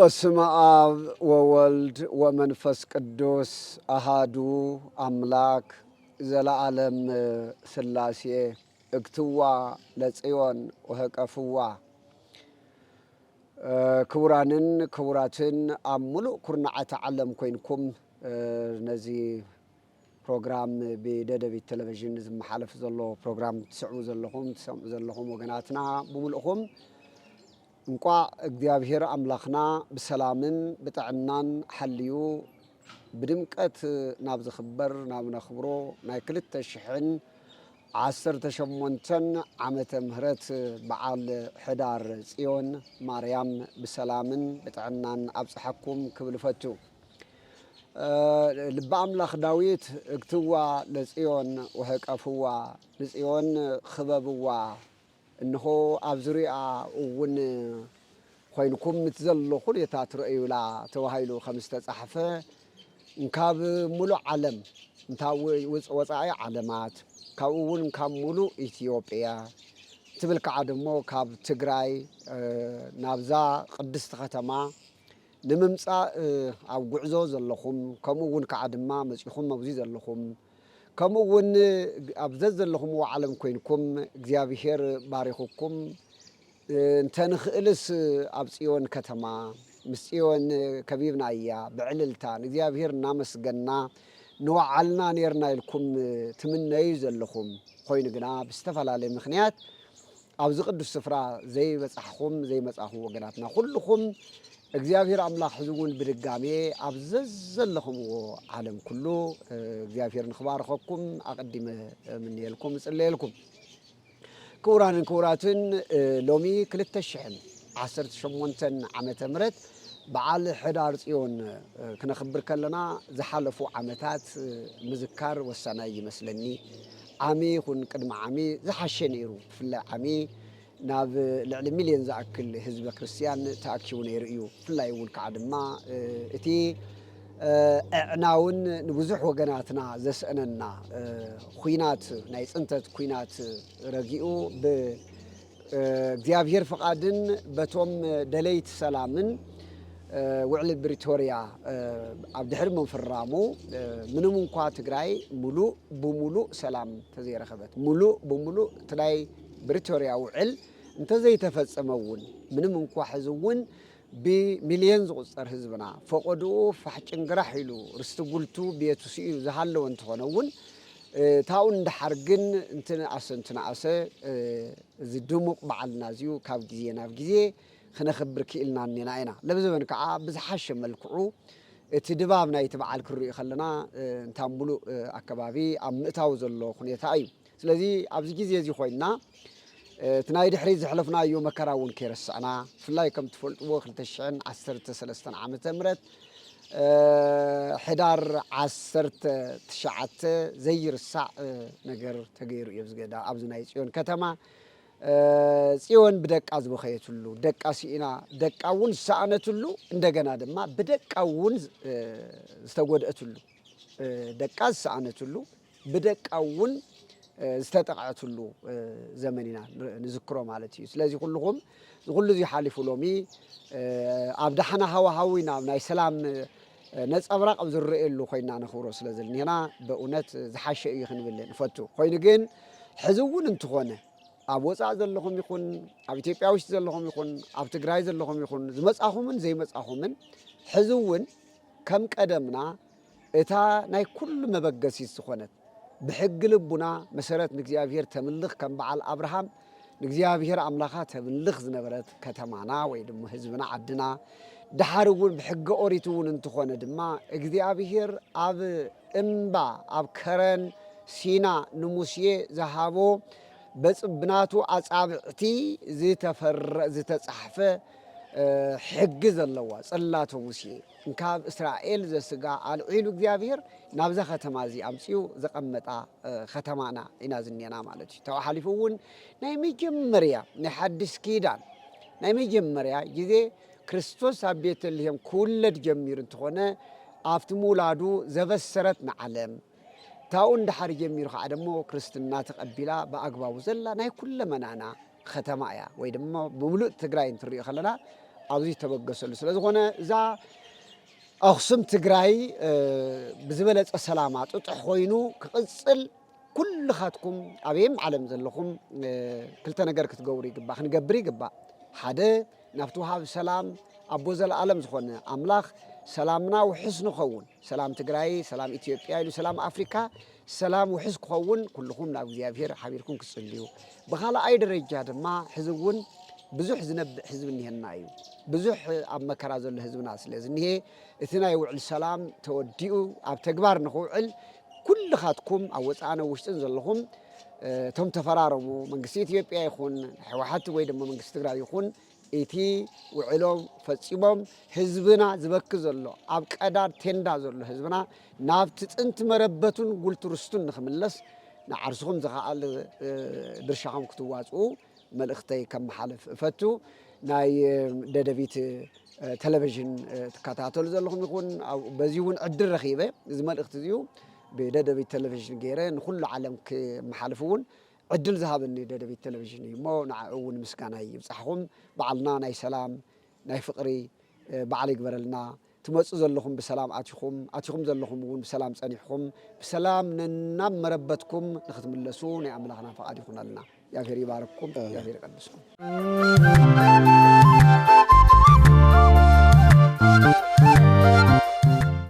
በስመ አብ ወወልድ ወመንፈስ ቅዱስ አሃዱ አምላክ ዘለዓለም ሥላሴ እግትዋ ለጽዮን ወህቀፍዋ። ክቡራንን ክቡራትን ኣብ ሙሉእ ኩርናዓተ ዓለም ኮይንኩም ነዚ ፕሮግራም ብደደቢት ቴሌቪዥን ዝመሓለፍ ዘሎ ፕሮግራም ትስዕቡ ዘለኹም ትሰምዑ ዘለኹም ወገናትና ብምሉእኹም እንኳ እግዚአብሔር አምላኽና ብሰላምን ብጥዕናን ሓልዩ ብድምቀት ናብ ዝኽበር ናብ ነኽብሮ ናይ 2018 ዓመተ ምህረት በዓል ሕዳር ጽዮን ማርያም ብሰላምን ብጥዕናን ኣብጽሐኩም ክብል ፈቱ። ልበ አምላኽ ዳዊት እግትዋ ለጽዮን ወህቀፍዋ ንጽዮን ክበብዋ እንሆ ኣብ ዙርያ እውን ኮይንኩም እትዘለኹ ኩነታት ትርእዩላ ተባሂሉ ከም ዝተጻሕፈ ካብ ሙሉእ ዓለም ወፃኢ ዓለማት ካብኡ እውን ካብ ሙሉእ ኢትዮጵያ ትብል ከዓ ድሞ ካብ ትግራይ ናብዛ ቅድስቲ ከተማ ንምምጻእ ኣብ ጉዕዞ ዘለኹም ከምኡ እውን ከዓ ድማ መጺኹም ኣብዙይ ዘለኹም ከምኡ እውን ኣብ ዘለኹም ዓለም ኮይንኩም እግዚአብሔር ባሪኹኩም እንተንኽእልስ ኣብ ጽዮን ከተማ ምስ ጽዮን ከቢብና እያ ብዕልልታ እግዚአብሔር እናመስገና ንዋዓልና ነርና ኢልኩም ትምነዩ ዘለኹም ኮይኑ ግና ብዝተፈላለየ ምኽንያት ኣብዚ ቅዱስ ስፍራ ዘይበጻሕኹም ዘይመጻኹ ወገናትና ኩልኹም እግዚአብሔር አምላኽ ሕዝውን ብድጋሜ ኣብ ዘለኹምዎ ዓለም ኩሉ እግዚአብሔር ንኽባርኸኩም ኣቐዲመ ምንየልኩም ጽለየልኩም። ክቡራንን ክቡራትን ሎሚ 2018 ዓመተ ምህረት በዓል ሕዳር ጽዮን ክነኽብር ከለና ዝሓለፉ ዓመታት ምዝካር ወሳናይ ይመስለኒ። ዓሚ ይኹን ቅድሚ ዓሚ ዝሓሸ ነይሩ። ብፍላይ ዓሚ ናብ ልዕሊ ሚልዮን ዝኣክል ህዝበ ክርስቲያን ተኣኪቡ ነይሩ እዩ። ብፍላይ እውን ከዓ ድማ እቲ ዕዕናውን ንብዙሕ ወገናትና ዘስአነና ኩናት ናይ ጽንተት ኩናት ረጊኡ ብእግዚአብሔር ፍቓድን በቶም ደለይቲ ሰላምን ውዕሊ ብሪቶርያ ኣብ ድሕሪ ምፍራሙ ምንም እንኳ ትግራይ ሙሉእ ብሙሉእ ሰላም ተዘይረኸበት ሙሉእ ብሙሉእ እቲ ናይ ብሪቶርያ ውዕል እንተዘይተፈጸመ እውን ምንም እንኳ ሕዚ እውን ብሚልዮን ዝቁጸር ህዝብና ፈቆድኡ ፋሕጭንግራሕ ኢሉ ርስቲ ጉልቱ ቤቱ ስኢሉ ዝሃለወ እንትኾነ እውን ታኡ እንድሓር ግን እንትንኣሰ እዚ ድሙቕ በዓልና እዚዩ ካብ ግዜ ናብ ግዜ ክነኽብር ክኢልና እኒና ኢና። ለብዘበን ከዓ ብዝሓሸ መልክዑ እቲ ድባብ ናይቲ በዓል ክሪኡ ከለና እንታ ሙሉእ ኣከባቢ ኣብ ምእታው ዘሎ ኩኔታ እዩ። ስለዚ ኣብዚ ግዜ እዚ ኮይንና እቲ ናይ ድሕሪት ዘሕለፍናዮ መከራ እውን ከይረሳዕና ብፍላይ ከም ትፈልጥዎ 2013 ዓመተ ምህረት ሕዳር 19 ዘይርሳዕ ነገር ተገይሩ እዩ ዝገዳ ኣብዚ ናይ ጽዮን ከተማ ጽዮን ብደቃ ዝበኸየትሉ ደቃ ሲኢና ደቃ እውን ዝሰኣነትሉ እንደገና ድማ ብደቃ እውን ዝተጎድአትሉ ደቃ ዝሰኣነትሉ ብደቃ እውን ዝተጠቕዐትሉ ዘመን ኢና ንዝክሮ ማለት እዩ። ስለዚ ኩልኹም ዝኩሉ እዚ ሓሊፉ ሎሚ ኣብ ዳሕና ሃዋሃዊ ናብ ናይ ሰላም ነጸብራቕ ኣብ ዝርአየሉ ኮይና ነኽብሮ ስለ ዘለኒና ብእውነት ዝሓሸ እዩ ክንብል ንፈቱ። ኮይኑ ግን ሕዚ እውን እንትኾነ ኣብ ወፃእ ዘለኹም ይኹን ኣብ ኢትዮጵያ ውሽጢ ዘለኹም ይኹን ኣብ ትግራይ ዘለኹም ይኹን ዝመጻኹምን ዘይመጻኹምን ሕዚ እውን ከም ቀደምና እታ ናይ ኩሉ መበገሲት ዝኾነት ብሕጊ ልቡና መሰረት ንእግዚአብሔር ተምልኽ ከም በዓል አብርሃም ንእግዚአብሔር ኣምላኻ ተምልኽ ዝነበረት ከተማና ወይ ድማ ህዝብና ዓድና ድሓር እውን ብሕጊ ኦሪት እውን እንትኾነ ድማ እግዚአብሔር ኣብ እምባ ኣብ ከረን ሲና ንሙሴ ዝሃቦ በጽብናቱ ኣጻብዕቲ ዝተጻሕፈ ሕጊ ዘለዋ ጽላቶ ሙሴ እንካብ እስራኤል ዘስጋ ኣልዒሉ እግዚአብሔር ናብዛ ከተማ እዚ ኣምፂኡ ዘቐመጣ ከተማና ኢና ዝኔና ማለት እዩ። ተው ሓሊፉ እውን ናይ መጀመርያ ናይ ሓድሽ ኪዳን ናይ መጀመርያ ግዜ ክርስቶስ ኣብ ቤተልሔም ክውለድ ጀሚሩ እንትኾነ ኣብቲ ምውላዱ ዘበሰረት ንዓለም ታኡ እንድሓር ጀሚሩ ከዓ ደሞ ክርስትና ተቐቢላ ብኣግባቡ ዘላ ናይ ኩለመናና ከተማ እያ ወይ ድማ ብምሉእ ትግራይ እንትሪኦ ከለና أبزي تبقسلو سلازخونا إذا أخصم تجراي بزبلة السلامات وتحوينو كقصل كل خاتكم أبيم علم زلكم كل تنجر كتجوري جبا خنجبري جبا حدا نفتوها بسلام أبو زل العالم زخونا أملاخ سلامنا وحسن خون سلام تجراي سلام إثيوبيا سلام أفريقيا سلام وحسن خون كلهم نابزي أفير حبيركم كسليو بخالا أيد رجال ما حزبون بزح زنب حزب النهاية بزح أب مكراز الحزب ناس لازم هي اثنين يوعل السلام توديو أب تجبار نخوعل كل خاتكم أو أنا وشتنزل لهم تم تفرارمو من قصيت يبقى يخون حوحات ويد من قصيت غير يخون إتي وعلوم فتصيبهم حزبنا زبكز الله أب كدار تنداز الله حزبنا نافت أنت مربتون قلت رستون نخملس نعرسهم زخال درشهم كتواتو ملختي كم حلف فتو ناي ددبيت تلفزيون تكاتاتل زلهم يكون أو بزيون عدل رخيبة إذا ما الاختزيو بددبيت تلفزيون غيرين كل عالم كمحلفون عدل ذهبني ددبيت تلفزيون ما نعون مسكان هاي بصحهم بعلنا ناي سلام ناي فقري بعلي قبرلنا تمسوا زلهم بسلام أتيكم زلهم يقول بسلام صنيحكم بسلام ننام مربتكم نختم اللسون يا أملاخنا فقادكم لنا يا غير يبارككم يا غير يقدسكم